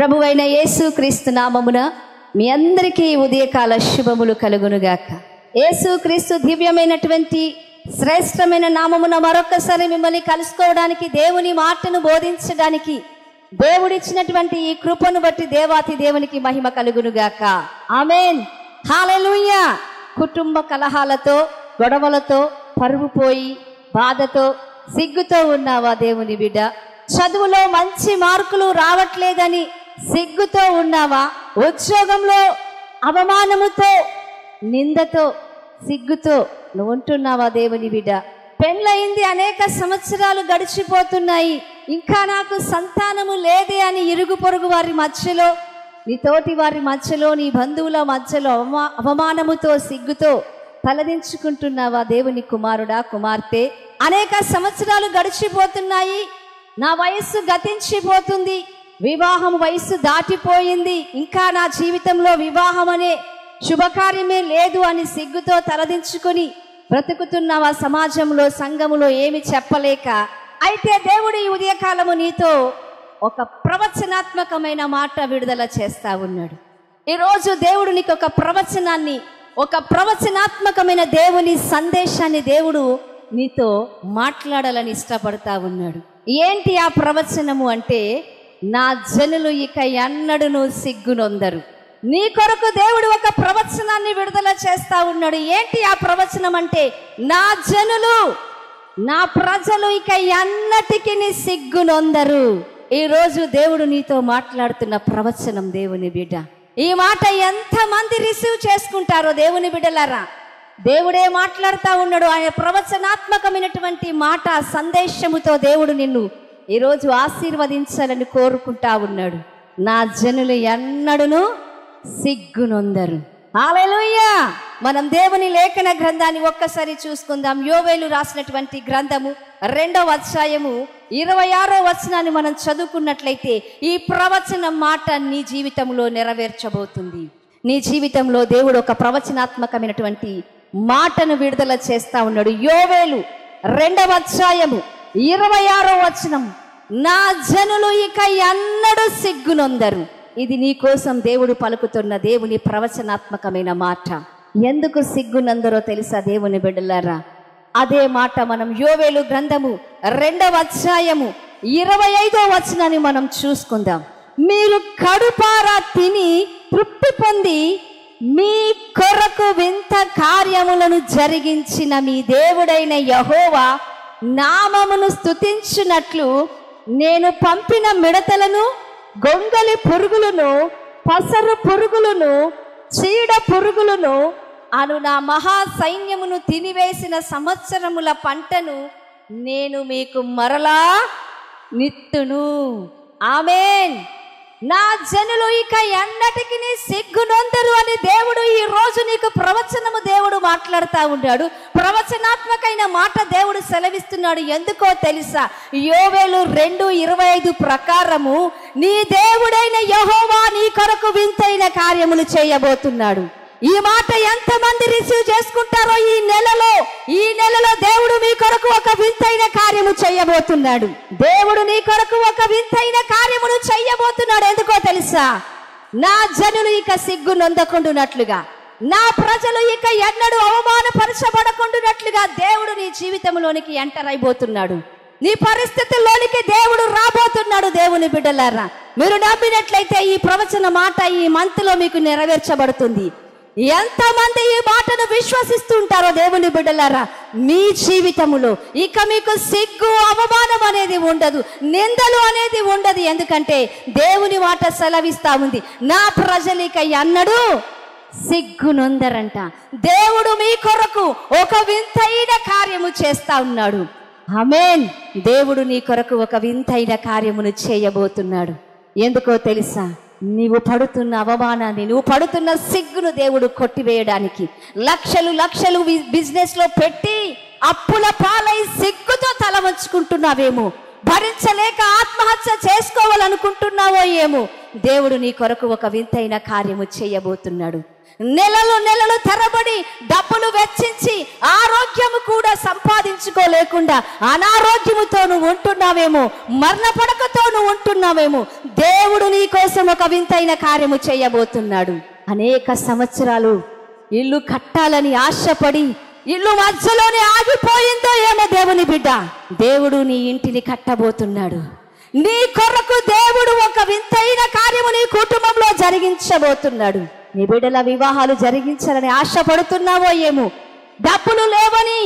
ప్రభువైన యేసుక్రీస్తు నామమున మీ అందరికీ ఉదయకాల శుభములు కలుగునుగాక. యేసుక్రీస్తు దివ్యమైనటువంటి శ్రేష్టమైన నామమున మరొకసారి మిమ్మల్ని కలుసుకోవడానికి, దేవుని మాటను బోధించడానికి దేవుడిచ్చినటువంటి ఈ కృపను బట్టి దేవాతి దేవునికి మహిమ కలుగునుగాక. ఆమేన్, హల్లెలూయా. కుటుంబ కలహాలతో, గొడవలతో, పరువు పోయి బాధతో, సిగ్గుతో ఉన్నావా దేవుని బిడ్డ? చదువులో మంచి మార్కులు రావట్లేదని సిగ్గుతో ఉన్నావా? ఉద్యోగంలో అవమానముతో, నిందతో, సిగ్గుతో నువ్వు ఉంటున్నావా దేవుని బిడ్డ? పెళ్ళయింది, అనేక సంవత్సరాలు గడిచిపోతున్నాయి, ఇంకా నాకు సంతానము లేదే అని ఇరుగు పొరుగు వారి మధ్యలో, నీ తోటి వారి మధ్యలో, నీ బంధువుల మధ్యలో అవమానముతో, సిగ్గుతో తలదించుకుంటున్నావా దేవుని కుమారుడా, కుమార్తె? అనేక సంవత్సరాలు గడిచిపోతున్నాయి, నా వయస్సు గతించిపోతుంది, వివాహం వయస్సు దాటిపోయింది, ఇంకా నా జీవితంలో వివాహం అనే శుభకార్యమే లేదు అని సిగ్గుతో తలదించుకొని బ్రతుకుతున్నావా సమాజంలో, సంఘములో ఏమి చెప్పలేక? అయితే దేవుడు ఈ ఉదయకాలము నీతో ఒక ప్రవచనాత్మకమైన మాట విడుదల చేస్తా ఉన్నాడు. ఈరోజు దేవుడు నీకు ఒక ప్రవచనాన్ని, ఒక ప్రవచనాత్మకమైన దేవుని సందేశాన్ని దేవుడు నీతో మాట్లాడాలని ఇష్టపడతా ఉన్నాడు. ఏంటి ఆ ప్రవచనము అంటే, నా జనులు ఇక ఎన్నడూను సిగ్గునొందరు. నీ కొరకు దేవుడు ఒక ప్రవచనాన్ని విడుదల చేస్తా ఉన్నాడు. ఏంటి ఆ ప్రవచనం అంటే, నా జనులు, నా ప్రజలు ఇక ఎన్నటికి సిగ్గునొందరు. ఈరోజు దేవుడు నీతో మాట్లాడుతున్న ప్రవచనం దేవుని బిడ్డ. ఈ మాట ఎంతమంది రిసీవ్ చేసుకుంటారో దేవుని బిడ్డలారా, దేవుడే మాట్లాడుతూ ఉన్నాడు. ఆయన ప్రవచనాత్మకమైనటువంటి మాట, సందేశముతో దేవుడు నిన్ను ఈరోజు ఆశీర్వదించాలని కోరుకుంటా ఉన్నాడు. నా జనులు ఎన్నడూను సిగ్గునొందరు. హల్లెలూయా. మనం దేవుని లేఖన గ్రంథాన్ని ఒక్కసారి చూసుకుందాం. యోవేలు రాసినటువంటి గ్రంథము 2వ అధ్యాయము 26వ వచనాన్ని మనం చదువుకున్నట్లయితే, ఈ ప్రవచన మాట నీ జీవితంలో నెరవేర్చబోతుంది. నీ జీవితంలో దేవుడు ఒక ప్రవచనాత్మకమైనటువంటి మాటను విడుదల చేస్తా ఉన్నాడు. యోవేలు 2వ అధ్యాయము 26వ వచనం, నా జనులు ఇక ఎన్నడూ సిగ్గునొందరు. ఇది నీ కోసం దేవుడు పలుకుతున్న దేవుని ప్రవచనాత్మకమైన మాట. ఎందుకు సిగ్గునందరో తెలుసా దేవుని బిడ్డలారా? అదే మాట మనం యోవేలు గ్రంథము 2వ అధ్యాయము 25వ వచనాన్ని మనం చూసుకుందాం. మీరు కడుపారా తిని తృప్తి పొంది మీ కొరకు వింత కార్యములను జరిగించిన మీ దేవుడైన యెహోవా నామమును స్తుతించునట్లు నేను పంపిన మిడతలను, గొంగలి పురుగులను, పసరు పురుగులను, చీడ పురుగులను అను నా మహా సైన్యమును తినివేసిన సంవత్సరముల పంటను నేను మీకు మరలా నిత్తును. ఆమేన్. నా జనులు ఇక ఎన్నటికి సిగ్గునొందరు అని దేవుడు ఈ రోజు నీకు ప్రవచనము దేవుడు మాట్లాడుతూ ఉన్నాడు. ప్రవచనాత్మకమైన మాట దేవుడు సెలవిస్తున్నాడు. ఎందుకో తెలుసా? యోవేలు 2:25 ప్రకారము నీ దేవుడైన యెహోవా నీ కొరకు వింతైన కార్యములు చేయబోతున్నాడు. ఈ మాట ఎంతమంది రిసీవ్ చేసుకుంటారో ఈ నెలలో దేవుడు మీ కొరకు ఒక వింతైన కార్యము చేయబోతున్నాడు. దేవుడు నీ కొరకు ఒక వింతైన కార్యమును చేయబోతున్నాడు. ఎందుకో తెలుసా? నా జనులు ఇక సిగ్గు నొందకుండునట్లుగా, నా ప్రజలు ఇక ఎన్నడూ అవమానపరచబడకుండునట్లుగా దేవుడు నీ జీవితంలోనికి ఎంటర్ అయిపోతున్నాడు. నీ పరిస్థితుల్లోనికి దేవుడు రాబోతున్నాడు. దేవుని బిడ్డలారా, మీరు నమ్మినట్లయితే ఈ ప్రవచన మాట ఈ మంత్లో మీకు నెరవేర్చబడుతుంది. ఎంతమంది ఈ మాటను విశ్వసిస్తుంటారో దేవుని బిడ్డలారా, మీ జీవితములో ఇక మీకు సిగ్గు, అవమానం అనేది ఉండదు, నిందలు అనేది ఉండదు. ఎందుకంటే దేవుని మాట సెలవిస్తా ఉంది, నా ప్రజలు ఇక ఎన్నడూ సిగ్గునొందరంట. దేవుడు మీ కొరకు ఒక వింతైన కార్యము చేస్తా ఉన్నాడు. ఆమేన్. దేవుడు నీ కొరకు ఒక వింతైన కార్యమును చేయబోతున్నాడు. ఎందుకో తెలుసా? నీవు పడుతున్న అవమానాన్ని, నువ్వు పడుతున్న సిగ్గును దేవుడు కొట్టివేయడానికి, లక్షలు బిజినెస్ లో పెట్టి అప్పుల పాలై సిగ్గుతో తల వంచుకుంటున్నావేమో, భరించలేక ఆత్మహత్య చేసుకోవాలనుకుంటున్నావో ఏమో, దేవుడు నీ కొరకు ఒక వింతైన కార్యము చేయబోతున్నాడు. నెలలు తరబడి డబ్బులు వెచ్చించి ఆరోగ్యము కూడా సంపాదించుకోలేకుండా అనారోగ్యముతో నువ్వు ఉంటున్నావేమో, మరణ పడకతో నువ్వు ఉంటున్నావేమో, దేవుడు నీ కోసం ఒక వింతైన కార్యము చేయబోతున్నాడు. అనేక సంవత్సరాలు ఇల్లు కట్టాలని ఆశపడి ఇల్లు మధ్యలోనే ఆగిపోయిందో ఏమో దేవుని బిడ్డ, దేవుడు నీ ఇంటిని కట్టబోతున్నాడు. నీ కొరకు దేవుడు ఒక వింతైన కార్యము నీ కుటుంబంలో జరిగించబోతున్నాడు. నీ బిడ్డల వివాహాలు జరిగించాలని ఆశపడుతున్నావో ఏమో, డబ్బులు లేవని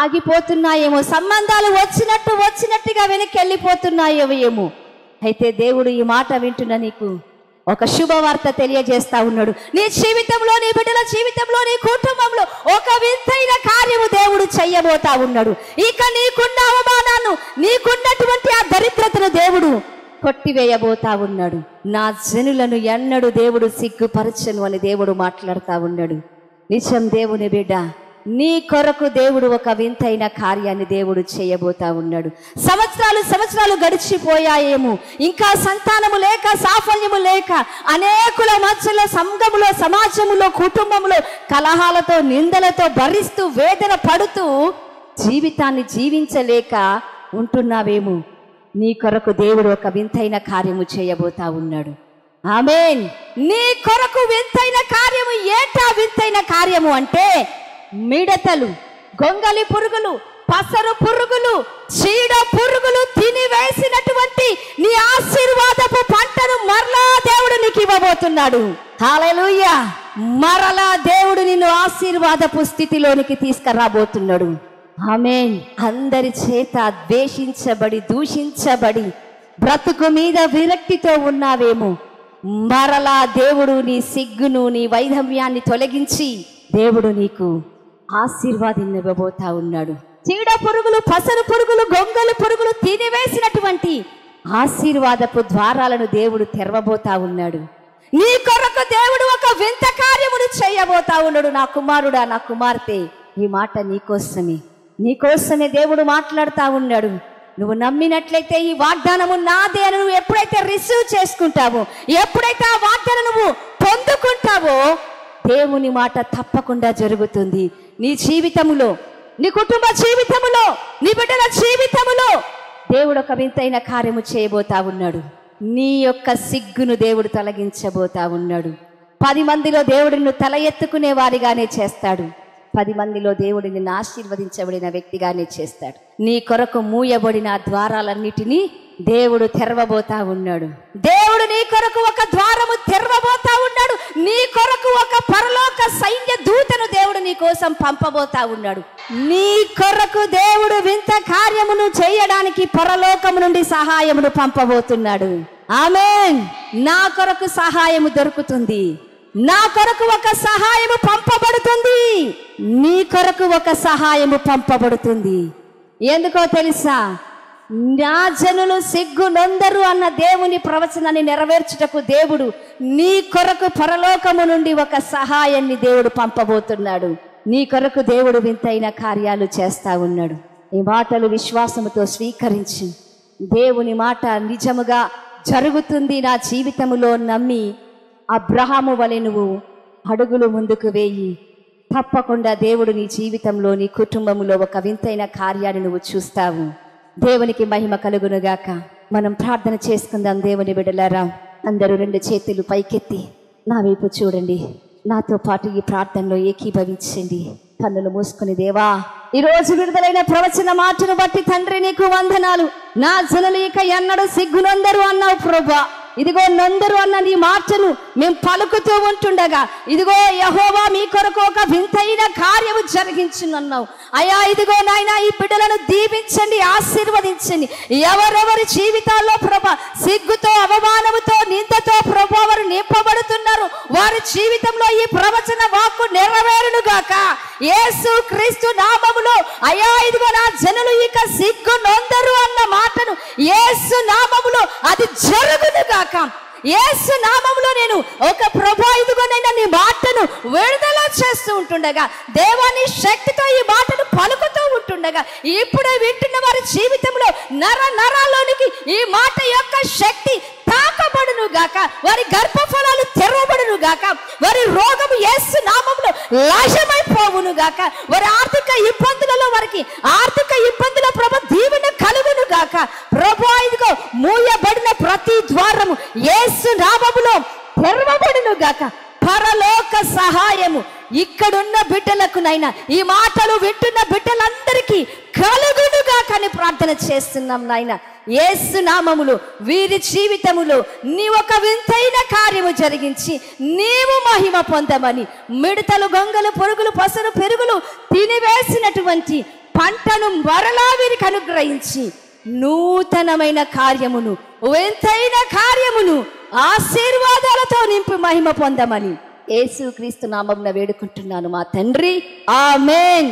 ఆగిపోతున్నాయేమో, సంబంధాలు వచ్చినట్టుగా వెనక్కి వెళ్ళిపోతున్నాయో ఏమో. అయితే దేవుడు ఈ మాట వింటున్న నీకు ఒక శుభవార్త తెలియజేస్తా ఉన్నాడు. నీ జీవితంలో, నీ బిడ్డల జీవితంలో, నీ కుటుంబంలో ఒక వింతైన కార్యము దేవుడు చెయ్యబోతా ఉన్నాడు. ఇక నీకున్న అవమానాన్ని, నీకున్నటువంటి ఆ దరిద్రతను దేవుడు కొట్టివేయబోతా ఉన్నాడు. నా జనులను ఎన్నడూ దేవుడు సిగ్గుపరచను అని దేవుడు మాట్లాడుతూ ఉన్నాడు. నిజం దేవుని బిడ్డ, నీ కొరకు దేవుడు ఒక వింతైన కార్యాన్ని దేవుడు చేయబోతా ఉన్నాడు. సంవత్సరాలు గడిచిపోయాయేమో, ఇంకా సంతానము లేక, సాఫల్యము లేక, అనేకుల మధ్యలో, సంఘములో, సమాజములో, కుటుంబంలో కలహాలతో, నిందలతో భరిస్తూ, వేదన పడుతూ జీవితాన్ని జీవించలేక ఉంటున్నావేమో. నీ కొరకు దేవుడు ఒక వింతైన కార్యము చేయబోతా ఉన్నాడు. ఆమేన్. నీ కొరకు వింతైన కార్యము. ఏంటా వింతైన కార్యము అంటే, మిడతలు, గొంగలి పురుగులు, పసరు పురుగులు, చీడ పురుగులు తినివేసినటువంటి నీ ఆశీర్వాదపు పంటను మరలా దేవుడు నీకు ఇవ్వబోతున్నాడు. హల్లెలూయా. మరలా దేవుడు నిన్ను ఆశీర్వాదపు స్థితిలోనికి తీసుకురాబోతున్నాడు. ఆమేన్. అందరి చేత ద్వేషించబడి, దూషించబడి, బ్రతుకు మీద విరక్తితో ఉన్నావేమో, మరలా దేవుడు నీ సిగ్గును, నీ వైధవ్యాన్ని తొలగించి దేవుడు నీకు ఆశీర్వాదాన్ని ఇవ్వబోతా ఉన్నాడు. చీడ పురుగులు, పసరు పురుగులు, గొంగలు పురుగులు తినివేసినటువంటి ఆశీర్వాదపు ద్వారాలను దేవుడు తెరవబోతా ఉన్నాడు. నీ కొరకు దేవుడు ఒక వింత కార్యమును చేయబోతా ఉన్నాడు. నా కుమారుడా, నా కుమార్తె, ఈ మాట నీకోసమే దేవుడు మాట్లాడుతా ఉన్నాడు. నువ్వు నమ్మినట్లయితే ఈ వాగ్దానము నాదే అని నువ్వు ఎప్పుడైతే రిసీవ్ చేసుకుంటావో, ఎప్పుడైతే ఆ వాగ్దానం నువ్వు పొందుకుంటావో, దేవుని మాట తప్పకుండా జరుగుతుంది. నీ జీవితములో, నీ కుటుంబ జీవితములో, నీ బిడ్డల జీవితములో దేవుడు ఒక వింతైన కార్యము చేయబోతా ఉన్నాడు. నీ యొక్క సిగ్గును దేవుడు తొలగించబోతా ఉన్నాడు. 10 మందిలో దేవుడు నిన్ను తల ఎత్తుకునే వారిగానే చేస్తాడు. 10 మందిలో దేవుడు నిన్ను ఆశీర్వదించబడిన వ్యక్తిగానే చేస్తాడు. నీ కొరకు మూయబడిన ద్వారాలన్నిటినీ దేవుడు తెరవబోతా ఉన్నాడు. దేవుడు నీ కొరకు ఒక ద్వారము తెరవబోతా ఉన్నాడు. నీ కొరకు ఒక పరలోక సైన్య దూతను దేవుడు నీ కోసం పంపబోతా ఉన్నాడు. నీ కొరకు దేవుడు వింత కార్యమును చేయడానికి పరలోకము నుండి సహాయమును పంపబోతున్నాడు. ఆమేన్. నా కొరకు సహాయము దొరుకుతుంది. నా కొరకు ఒక సహాయము పంపబడుతుంది. నీ కొరకు ఒక సహాయము పంపబడుతుంది. ఎందుకో తెలుసా? నా జనులు సిగ్గు నొందరు అన్న దేవుని ప్రవచనాన్ని నెరవేర్చుటకు దేవుడు నీ కొరకు పరలోకము నుండి ఒక సహాయాన్ని దేవుడు పంపబోతున్నాడు. నీ కొరకు దేవుడు వింతైన కార్యాలు చేస్తా ఉన్నాడు. ఈ మాటలు విశ్వాసముతో స్వీకరించి, దేవుని మాట నిజముగా జరుగుతుంది నా జీవితములో నమ్మి, అబ్రహాము వలె నువ్వు అడుగులు ముందుకు వేయి. తప్పకుండా దేవుడు నీ జీవితంలో, నీ కుటుంబంలో ఒక వింతైన కార్యాన్ని నువ్వు చూస్తావు. దేవునికి మహిమ కలుగునుగాక. మనం ప్రార్థన చేసుకుందాం. దేవుని బిడ్డలారా, అందరూ 2 చేతులు పైకెత్తి నా వైపు చూడండి. నాతో పాటు ఈ ప్రార్థనలో ఏకీభవించండి. కన్నులు మూసుకుని, దేవా, ఈరోజు విడుదలైన ప్రవచన మాటను బట్టి తండ్రి నీకు వందనాలు. నా జనులు ఇక ఎన్నడూ సిగ్గునందరు అన్నావు ప్రభువా. ఇదిగో నందరు అన్న నీ మాటను మేము పలుకుతూ ఉంటుండగా, ఇదిగో యెహోవా మీ కొరకు ఒక వింతైన కార్యము జరిగించునన్నావు అయ్యా. ఇదిగో నాయన, ఈ బిడ్డలను దీవించండి, ఆశీర్వదించండి. ఎవరెవరి జీవితాల్లో ప్రభా సిగ్గుతో, అవమానముతో, నిందతో ప్రభా వారు నింపబడుతున్నారు, వారి జీవితంలో ఈ ప్రవచన వాక్కు నెరవేరును గాక యేసు క్రీస్తు నామములో. అయ్యా, ఇదిగో నా జనులు ఇక సిగ్గు నొందరు అన్న మాటను యేసు నామములో అది జరుగును గాక. యేసు నామములో నేను ఒక ప్రభా ఇదిగోనైనా నీ మాటను విడుదల చేస్తూ ఉంటుండగా, దేవాని శక్తితో ఈ మాటను పలుకుతూ ఉంటుండగా, ఇప్పుడే వింటున్న వారి జీవితంలో నరాల్లోనికి ఈ మాట యొక్క శక్తి తాకబడును గాక. వారి గర్భఫలాలు తెరవబడును గాక. వారి రోగము యేసు నామములో లయమైపోవును గాక. వారి ఆర్థిక ఇబ్బందులలో, వారికి ఆర్థిక ఇబ్బందుల ప్రభు దీవెన కలుగును గాక. ప్రభు ఇదిగో మూయబడిన ప్రతి ద్వారము ఇక్కడున్న బిడ్డలకునైనా ఈ మాటలు వింటున్న బిడ్డలందరికీ కలుగునుగా కానీ ప్రార్థన చేస్తున్నాం నాయన. యేసు నామములో వీరి జీవితములో నీ ఒక వింతైన కార్యము జరిగించి నీవు మహిమ పొందమని, మిడతలు, గొంగలు, పురుగులు, పసరు, పెరుగులు తినివేసినటువంటి పంటను మరలా వీరికి అనుగ్రహించి నూతనమైన కార్యమును, వింతైన కార్యమును ఆశీర్వాదాలతో నింపి మహిమ పొందమని యేసుక్రీస్తు నామమున వేడుకుంటున్నాను మా తండ్రి. ఆమేన్.